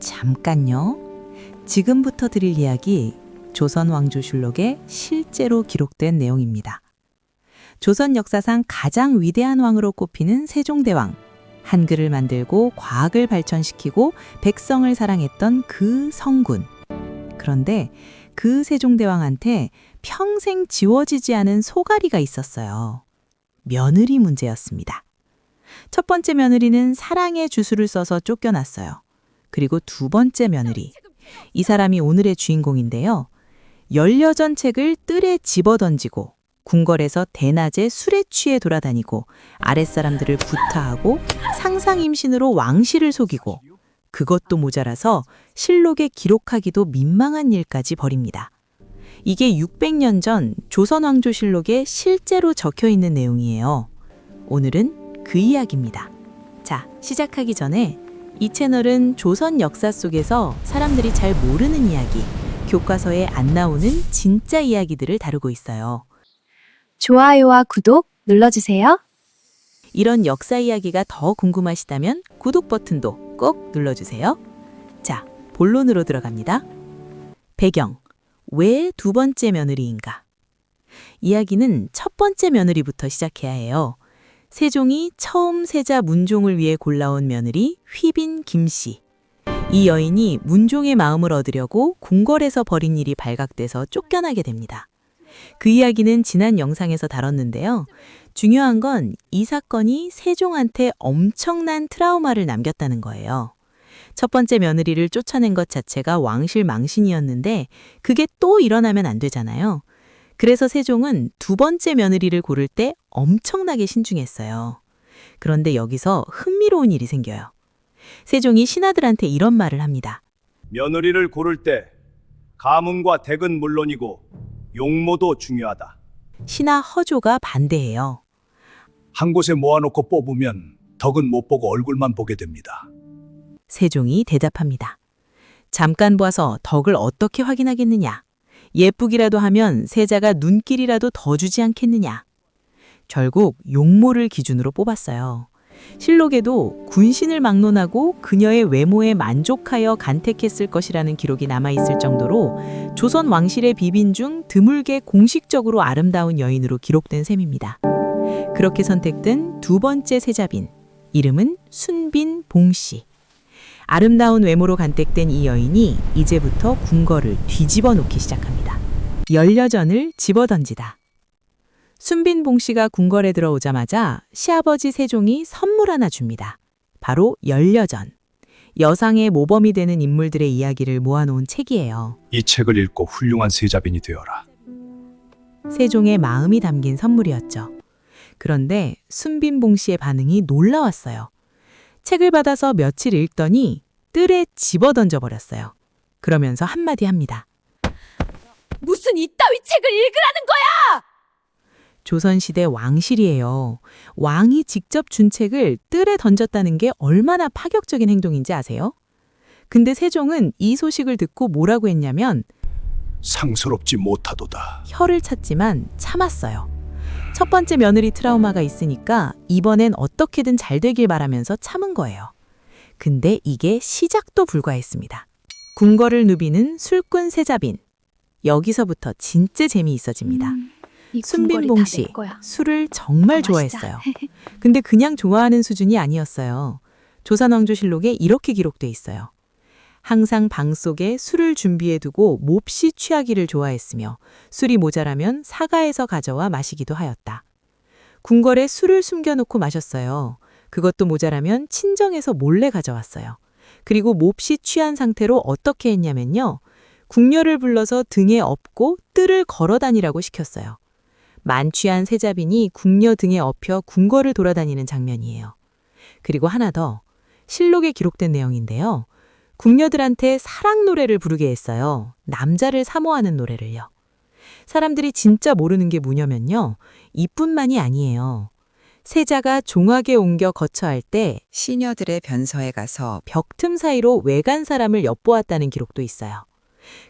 잠깐요. 지금부터 드릴 이야기 조선왕조실록에 실제로 기록된 내용입니다. 조선 역사상 가장 위대한 왕으로 꼽히는 세종대왕. 한글을 만들고 과학을 발전시키고 백성을 사랑했던 그 성군. 그런데 그 세종대왕한테 평생 지워지지 않은 소갈이가 있었어요. 며느리 문제였습니다. 첫 번째 며느리는 사랑의 주술을 써서 쫓겨났어요. 그리고 두 번째 며느리. 이 사람이 오늘의 주인공인데요. 열여전 책을 뜰에 집어던지고 궁궐에서 대낮에 술에 취해 돌아다니고 아랫사람들을 구타하고 상상임신으로 왕실을 속이고 그것도 모자라서 실록에 기록하기도 민망한 일까지 벌입니다. 이게 600년 전 조선왕조실록에 실제로 적혀있는 내용이에요. 오늘은 그 이야기입니다. 자, 시작하기 전에 이 채널은 조선 역사 속에서 사람들이 잘 모르는 이야기, 교과서에 안 나오는 진짜 이야기들을 다루고 있어요. 좋아요와 구독 눌러주세요. 이런 역사 이야기가 더 궁금하시다면 구독 버튼도 꼭 눌러주세요. 자, 본론으로 들어갑니다. 배경, 왜 두 번째 며느리인가? 이야기는 첫 번째 며느리부터 시작해야 해요. 세종이 처음 세자 문종을 위해 골라온 며느리 휘빈 김씨. 이 여인이 문종의 마음을 얻으려고 궁궐에서 벌인 일이 발각돼서 쫓겨나게 됩니다. 그 이야기는 지난 영상에서 다뤘는데요. 중요한 건 이 사건이 세종한테 엄청난 트라우마를 남겼다는 거예요. 첫 번째 며느리를 쫓아낸 것 자체가 왕실 망신이었는데 그게 또 일어나면 안 되잖아요. 그래서 세종은 두 번째 며느리를 고를 때 엄청나게 신중했어요. 그런데 여기서 흥미로운 일이 생겨요. 세종이 신하들한테 이런 말을 합니다. 며느리를 고를 때 가문과 댁은 물론이고 용모도 중요하다. 신하 허조가 반대해요. 한 곳에 모아놓고 뽑으면 덕은 못 보고 얼굴만 보게 됩니다. 세종이 대답합니다. 잠깐 봐서 덕을 어떻게 확인하겠느냐? 예쁘기라도 하면 세자가 눈길이라도 더 주지 않겠느냐? 결국 용모를 기준으로 뽑았어요. 실록에도 군신을 막론하고 그녀의 외모에 만족하여 간택했을 것이라는 기록이 남아있을 정도로 조선 왕실의 비빈 중 드물게 공식적으로 아름다운 여인으로 기록된 셈입니다. 그렇게 선택된 두 번째 세자빈, 이름은 순빈 봉씨. 아름다운 외모로 간택된 이 여인이 이제부터 궁궐을 뒤집어 놓기 시작합니다. 열여전을 집어던지다. 순빈 봉씨가 궁궐에 들어오자마자 시아버지 세종이 선물 하나 줍니다. 바로 열여전. 여상의 모범이 되는 인물들의 이야기를 모아놓은 책이에요. 이 책을 읽고 훌륭한 세자빈이 되어라. 세종의 마음이 담긴 선물이었죠. 그런데 순빈 봉씨의 반응이 놀라웠어요. 책을 받아서 며칠 읽더니 뜰에 집어던져 버렸어요. 그러면서 한마디 합니다. 무슨 이따위 책을 읽으라는 거야! 조선시대 왕실이에요. 왕이 직접 준 책을 뜰에 던졌다는 게 얼마나 파격적인 행동인지 아세요? 근데 세종은 이 소식을 듣고 뭐라고 했냐면 상스럽지 못하도다. 혀를 찼지만 참았어요. 첫 번째 며느리 트라우마가 있으니까 이번엔 어떻게든 잘 되길 바라면서 참은 거예요. 근데 이게 시작도 불과했습니다. 궁궐을 누비는 술꾼 세자빈. 여기서부터 진짜 재미있어집니다. 순빈 봉씨, 술을 정말 좋아했어요. 근데 그냥 좋아하는 수준이 아니었어요. 조선왕조실록에 이렇게 기록돼 있어요. 항상 방 속에 술을 준비해두고 몹시 취하기를 좋아했으며 술이 모자라면 사가에서 가져와 마시기도 하였다. 궁궐에 술을 숨겨놓고 마셨어요. 그것도 모자라면 친정에서 몰래 가져왔어요. 그리고 몹시 취한 상태로 어떻게 했냐면요. 궁녀를 불러서 등에 업고 뜰을 걸어다니라고 시켰어요. 만취한 세자빈이 궁녀 등에 업혀 궁궐을 돌아다니는 장면이에요. 그리고 하나 더, 실록에 기록된 내용인데요. 궁녀들한테 사랑 노래를 부르게 했어요. 남자를 사모하는 노래를요. 사람들이 진짜 모르는 게 뭐냐면요. 이뿐만이 아니에요. 세자가 종하게 옮겨 거처할 때 시녀들의 변서에 가서 벽틈 사이로 외간 사람을 엿보았다는 기록도 있어요.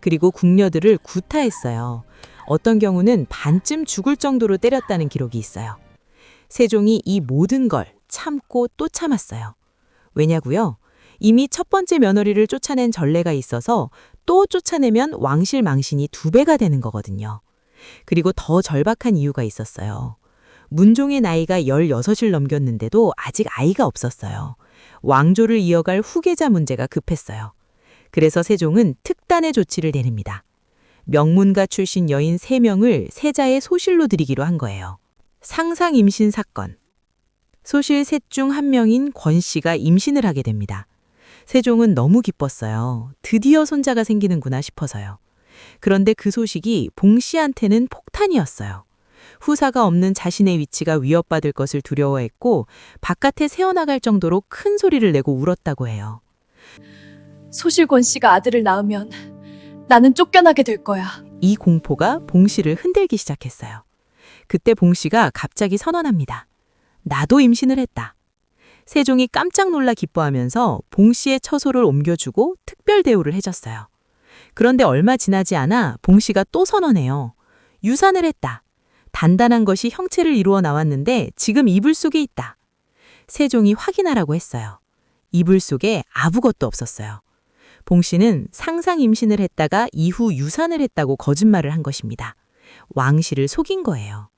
그리고 궁녀들을 구타했어요. 어떤 경우는 반쯤 죽을 정도로 때렸다는 기록이 있어요. 세종이 이 모든 걸 참고 또 참았어요. 왜냐고요? 이미 첫 번째 며느리를 쫓아낸 전례가 있어서 또 쫓아내면 왕실 망신이 2배가 되는 거거든요. 그리고 더 절박한 이유가 있었어요. 문종의 나이가 16을 넘겼는데도 아직 아이가 없었어요. 왕조를 이어갈 후계자 문제가 급했어요. 그래서 세종은 특단의 조치를 내립니다. 명문가 출신 여인 3명을 세자의 소실로 들이기로 한 거예요. 상상 임신 사건. 소실 셋 중 한 명인 권 씨가 임신을 하게 됩니다. 세종은 너무 기뻤어요. 드디어 손자가 생기는구나 싶어서요. 그런데 그 소식이 봉 씨한테는 폭탄이었어요. 후사가 없는 자신의 위치가 위협받을 것을 두려워했고 바깥에 새어나갈 정도로 큰 소리를 내고 울었다고 해요. 소실권 씨가 아들을 낳으면 나는 쫓겨나게 될 거야. 이 공포가 봉 씨를 흔들기 시작했어요. 그때 봉 씨가 갑자기 선언합니다. 나도 임신을 했다. 세종이 깜짝 놀라 기뻐하면서 봉 씨의 처소를 옮겨주고 특별 대우를 해줬어요. 그런데 얼마 지나지 않아 봉 씨가 또 선언해요. 유산을 했다. 단단한 것이 형체를 이루어 나왔는데 지금 이불 속에 있다. 세종이 확인하라고 했어요. 이불 속에 아무것도 없었어요. 봉 씨는 상상 임신을 했다가 이후 유산을 했다고 거짓말을 한 것입니다. 왕실을 속인 거예요.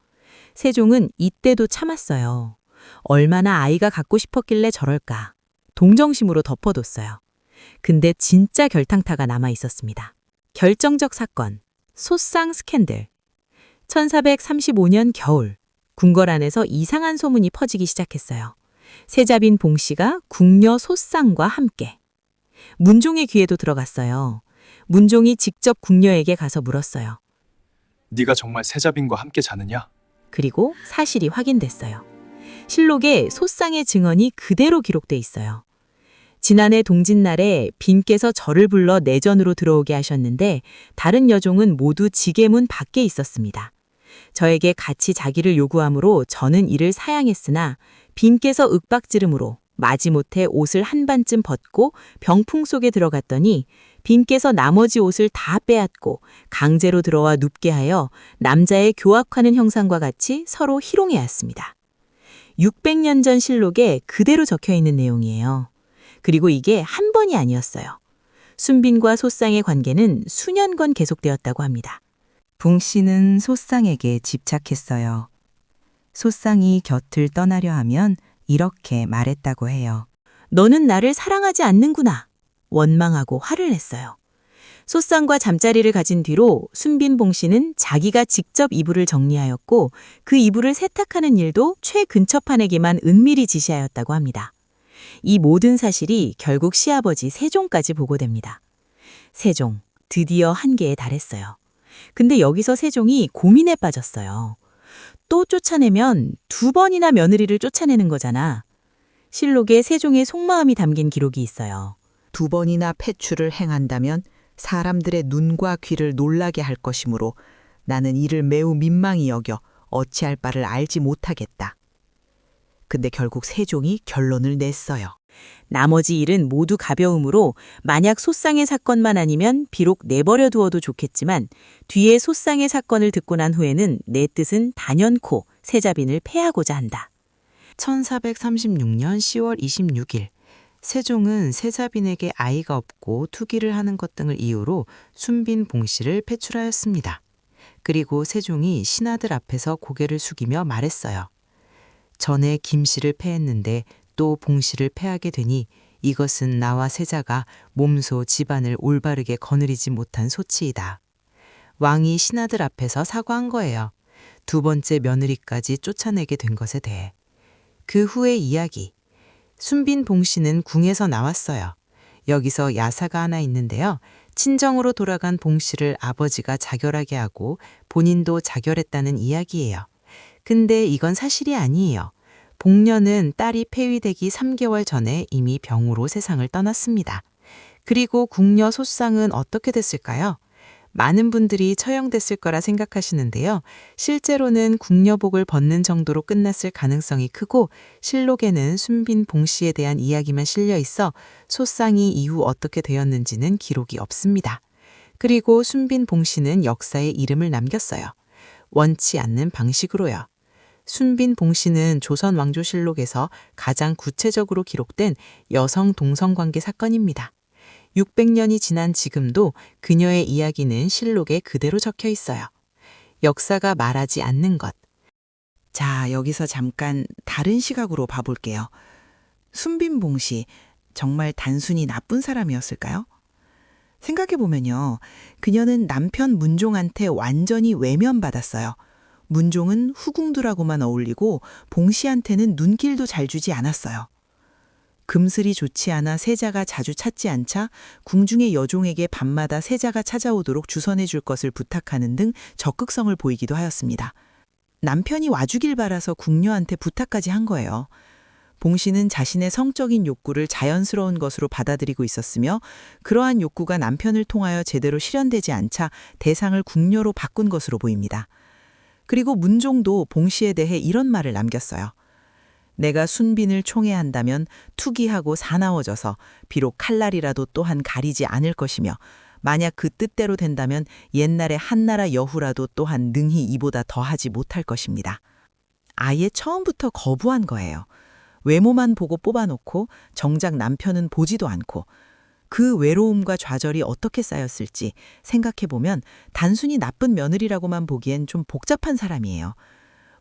세종은 이때도 참았어요. 얼마나 아이가 갖고 싶었길래 저럴까. 동정심으로 덮어뒀어요. 근데 진짜 결탕타가 남아 있었습니다. 결정적 사건, 소상 스캔들. 1435년 겨울, 궁궐 안에서 이상한 소문이 퍼지기 시작했어요. 세자빈 봉 씨가 궁녀 소상과 함께. 문종의 귀에도 들어갔어요. 문종이 직접 궁녀에게 가서 물었어요. 네가 정말 세자빈과 함께 자느냐? 그리고 사실이 확인됐어요. 실록에 소상의 증언이 그대로 기록돼 있어요. 지난해 동짓날에 빈께서 저를 불러 내전으로 들어오게 하셨는데 다른 여종은 모두 지게문 밖에 있었습니다. 저에게 같이 자기를 요구하므로 저는 이를 사양했으나 빈께서 윽박지름으로 마지못해 옷을 한 반쯤 벗고 병풍 속에 들어갔더니 빈께서 나머지 옷을 다 빼앗고 강제로 들어와 눕게 하여 남자의 교악하는 형상과 같이 서로 희롱해왔습니다. 600년 전 실록에 그대로 적혀 있는 내용이에요. 그리고 이게 한 번이 아니었어요. 순빈과 소상의 관계는 수년간 계속되었다고 합니다. 봉 씨는 소상에게 집착했어요. 소상이 곁을 떠나려 하면 이렇게 말했다고 해요. 너는 나를 사랑하지 않는구나. 원망하고 화를 냈어요. 소상과 잠자리를 가진 뒤로 순빈 봉 씨는 자기가 직접 이불을 정리하였고 그 이불을 세탁하는 일도 최근처판에게만 은밀히 지시하였다고 합니다. 이 모든 사실이 결국 시아버지 세종까지 보고됩니다. 세종, 드디어 한계에 달했어요. 근데 여기서 세종이 고민에 빠졌어요. 또 쫓아내면 2번이나 며느리를 쫓아내는 거잖아. 실록에 세종의 속마음이 담긴 기록이 있어요. 2번이나 폐출을 행한다면 사람들의 눈과 귀를 놀라게 할 것이므로 나는 이를 매우 민망히 여겨 어찌할 바를 알지 못하겠다. 근데 결국 세종이 결론을 냈어요. 나머지 일은 모두 가벼우므로 만약 소상의 사건만 아니면 비록 내버려 두어도 좋겠지만 뒤에 소상의 사건을 듣고 난 후에는 내 뜻은 단연코 세자빈을 패하고자 한다. 1436년 10월 26일 세종은 세자빈에게 아이가 없고 투기를 하는 것 등을 이유로 순빈 봉 씨를 배출하였습니다. 그리고 세종이 신하들 앞에서 고개를 숙이며 말했어요. 전에 김 씨를 패했는데 또 봉 씨를 패하게 되니 이것은 나와 세자가 몸소 집안을 올바르게 거느리지 못한 소치이다. 왕이 신하들 앞에서 사과한 거예요. 2번째 며느리까지 쫓아내게 된 것에 대해. 그 후의 이야기. 순빈 봉 씨는 궁에서 나왔어요. 여기서 야사가 하나 있는데요. 친정으로 돌아간 봉 씨를 아버지가 자결하게 하고 본인도 자결했다는 이야기예요. 근데 이건 사실이 아니에요. 봉녀는 딸이 폐위되기 3개월 전에 이미 병으로 세상을 떠났습니다. 그리고 궁녀 소상은 어떻게 됐을까요? 많은 분들이 처형됐을 거라 생각하시는데요. 실제로는 궁녀복을 벗는 정도로 끝났을 가능성이 크고 실록에는 순빈 봉 씨에 대한 이야기만 실려 있어 소상이 이후 어떻게 되었는지는 기록이 없습니다. 그리고 순빈 봉 씨는 역사에 이름을 남겼어요. 원치 않는 방식으로요. 순빈 봉씨는 조선 왕조실록에서 가장 구체적으로 기록된 여성 동성관계 사건입니다. 600년이 지난 지금도 그녀의 이야기는 실록에 그대로 적혀 있어요. 역사가 말하지 않는 것. 자, 여기서 잠깐 다른 시각으로 봐볼게요. 순빈봉 씨, 정말 단순히 나쁜 사람이었을까요? 생각해보면요. 그녀는 남편 문종한테 완전히 외면받았어요. 문종은 후궁들하고만 어울리고 봉 씨한테는 눈길도 잘 주지 않았어요. 금슬이 좋지 않아 세자가 자주 찾지 않자 궁중의 여종에게 밤마다 세자가 찾아오도록 주선해 줄 것을 부탁하는 등 적극성을 보이기도 하였습니다. 남편이 와주길 바라서 궁녀한테 부탁까지 한 거예요. 봉 씨는 자신의 성적인 욕구를 자연스러운 것으로 받아들이고 있었으며 그러한 욕구가 남편을 통하여 제대로 실현되지 않자 대상을 궁녀로 바꾼 것으로 보입니다. 그리고 문종도 봉 씨에 대해 이런 말을 남겼어요. 내가 순빈을 총애한다면 투기하고 사나워져서 비록 칼날이라도 또한 가리지 않을 것이며 만약 그 뜻대로 된다면 옛날의 한나라 여후라도 또한 능히 이보다 더하지 못할 것입니다. 아예 처음부터 거부한 거예요. 외모만 보고 뽑아놓고 정작 남편은 보지도 않고 그 외로움과 좌절이 어떻게 쌓였을지 생각해보면 단순히 나쁜 며느리라고만 보기엔 좀 복잡한 사람이에요.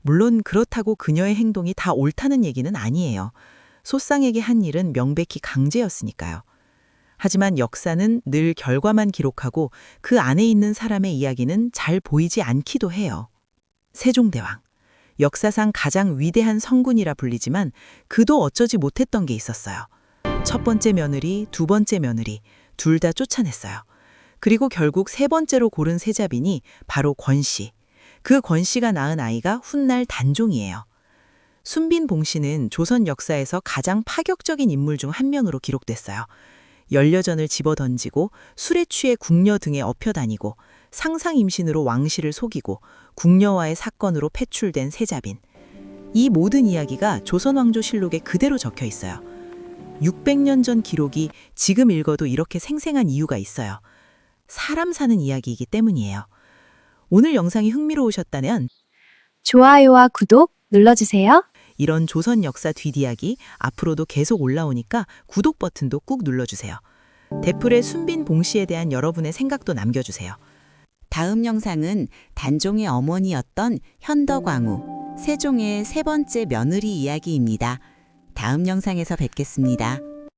물론 그렇다고 그녀의 행동이 다 옳다는 얘기는 아니에요. 소쌍에게 한 일은 명백히 강제였으니까요. 하지만 역사는 늘 결과만 기록하고 그 안에 있는 사람의 이야기는 잘 보이지 않기도 해요. 세종대왕. 역사상 가장 위대한 성군이라 불리지만 그도 어쩌지 못했던 게 있었어요. 첫 번째 며느리, 두 번째 며느리, 둘 다 쫓아냈어요. 그리고 결국 세 번째로 고른 세자빈이 바로 권씨. 그 권씨가 낳은 아이가 훗날 단종이에요. 순빈 봉씨는 조선 역사에서 가장 파격적인 인물 중 한 명으로 기록됐어요. 연려전을 집어던지고 술에 취해 궁녀 등에 업혀다니고 상상 임신으로 왕실을 속이고 궁녀와의 사건으로 패출된 세자빈. 이 모든 이야기가 조선왕조실록에 그대로 적혀 있어요. 600년 전 기록이 지금 읽어도 이렇게 생생한 이유가 있어요. 사람 사는 이야기이기 때문이에요. 오늘 영상이 흥미로우셨다면 좋아요와 구독 눌러주세요. 이런 조선 역사 뒷이야기 앞으로도 계속 올라오니까 구독 버튼도 꾹 눌러주세요. 댓글에 순빈 봉씨에 대한 여러분의 생각도 남겨주세요. 다음 영상은 단종의 어머니였던 현덕왕후, 세종의 세 번째 며느리 이야기입니다. 다음 영상에서 뵙겠습니다.